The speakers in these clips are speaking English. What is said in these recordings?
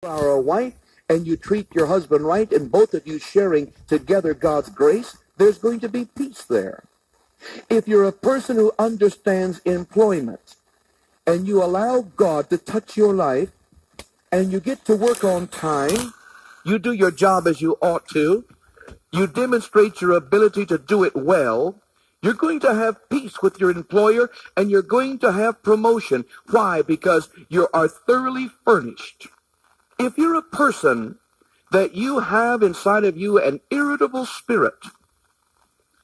are a wife and you treat your husband right and both of you sharing together God's grace, there's going to be peace there. If you're a person who understands employment and you allow God to touch your life and you get to work on time, you do your job as you ought to, you demonstrate your ability to do it well, you're going to have peace with your employer and you're going to have promotion. Why? Because you are thoroughly furnished. If you're a person that you have inside of you an irritable spirit,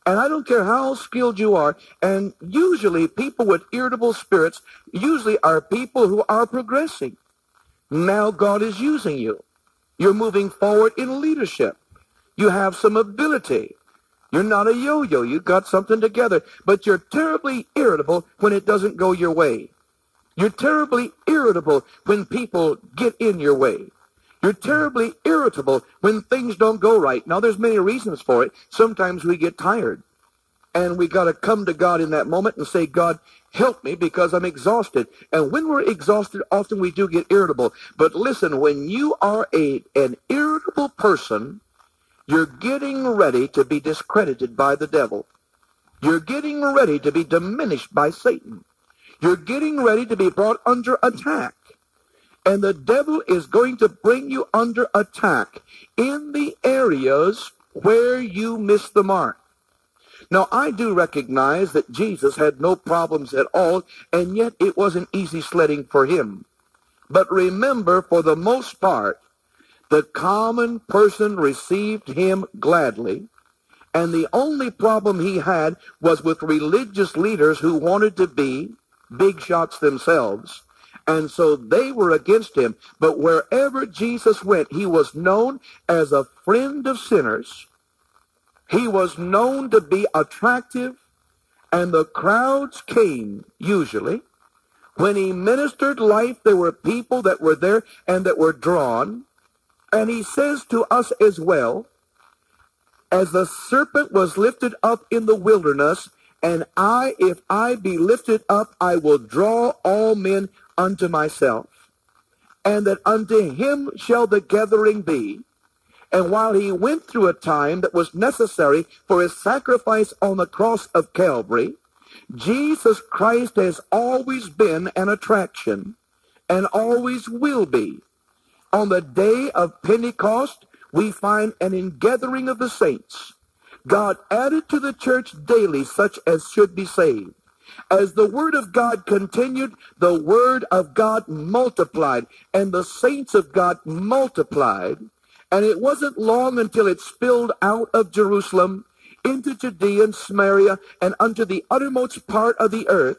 and I don't care how skilled you are, and usually people with irritable spirits usually are people who are progressing. Now God is using you. You're moving forward in leadership. You have some ability. You're not a yo-yo. You've got something together. But you're terribly irritable when it doesn't go your way. You're terribly irritable when people get in your way. You're terribly irritable when things don't go right. Now, there's many reasons for it. Sometimes we get tired. And we got to come to God in that moment and say, God, help me because I'm exhausted. And when we're exhausted, often we do get irritable. But listen, when you are an irritable person, you're getting ready to be discredited by the devil. You're getting ready to be diminished by Satan. You're getting ready to be brought under attack. And the devil is going to bring you under attack in the areas where you miss the mark. Now, I do recognize that Jesus had no problems at all, and yet it wasn't easy sledding for him. But remember, for the most part, the common person received him gladly, and the only problem he had was with religious leaders who wanted to be big shots themselves, and so they were against him. But wherever Jesus went, he was known as a friend of sinners. He was known to be attractive, and the crowds came, usually. When he ministered life, there were people that were there and that were drawn. And he says to us as well, as the serpent was lifted up in the wilderness, and I, if I be lifted up, I will draw all men unto myself. And that unto him shall the gathering be. And while he went through a time that was necessary for his sacrifice on the cross of Calvary, Jesus Christ has always been an attraction and always will be. On the day of Pentecost, we find an ingathering of the saints. God added to the church daily such as should be saved. As the word of God continued, the word of God multiplied, and the saints of God multiplied. And it wasn't long until it spilled out of Jerusalem into Judea and Samaria and unto the uttermost part of the earth.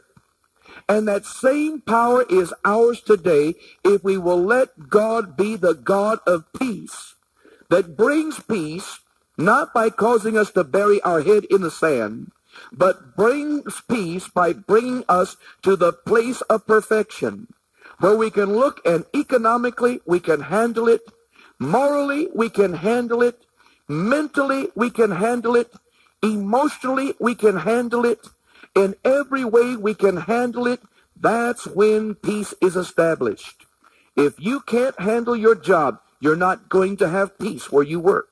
And that same power is ours today if we will let God be the God of peace that brings peace, not by causing us to bury our head in the sand, but brings peace by bringing us to the place of perfection, where we can look and economically we can handle it, morally we can handle it, mentally we can handle it, emotionally we can handle it, in every way we can handle it. That's when peace is established. If you can't handle your job, you're not going to have peace where you work.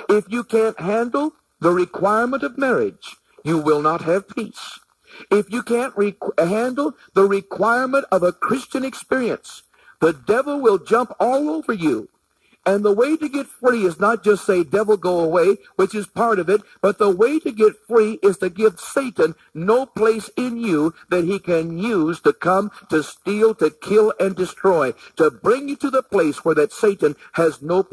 If you can't handle the requirement of marriage, you will not have peace. If you can't handle the requirement of a Christian experience, the devil will jump all over you. And the way to get free is not just say, devil, go away, which is part of it, but the way to get free is to give Satan no place in you that he can use to come to steal, to kill, and destroy, to bring you to the place where that Satan has no place.